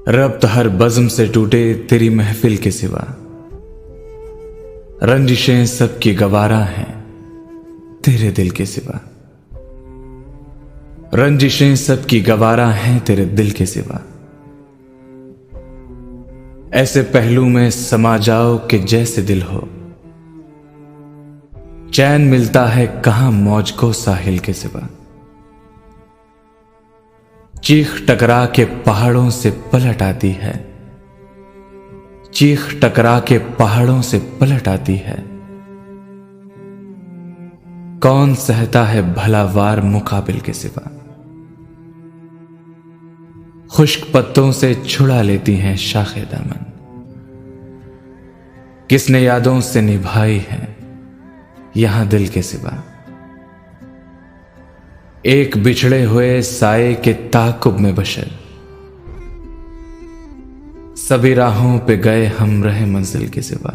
रब्त हर बज़्म से टूटे तेरी महफिल के सिवा, रंजिशें सबकी गवारा हैं तेरे दिल के सिवा। रंजिशें सबकी गवारा हैं तेरे दिल के सिवा। ऐसे पहलू में समा जाओ कि जैसे दिल हो, चैन मिलता है कहां मौज को साहिल के सिवा। चीख टकरा के पहाड़ों से पलट आती है, चीख टकरा के पहाड़ों से पलट आती है। कौन सहता है भला वार मुकाबिल के सिवा। खुश्क पत्तों से छुड़ा लेती हैं शाखे दामन, किसने यादों से निभाई है यहां दिल के सिवा। एक बिछड़े हुए साए के ताकुब में बशर, सभी राहों पे गए हम रहे मंजिल के सिवा।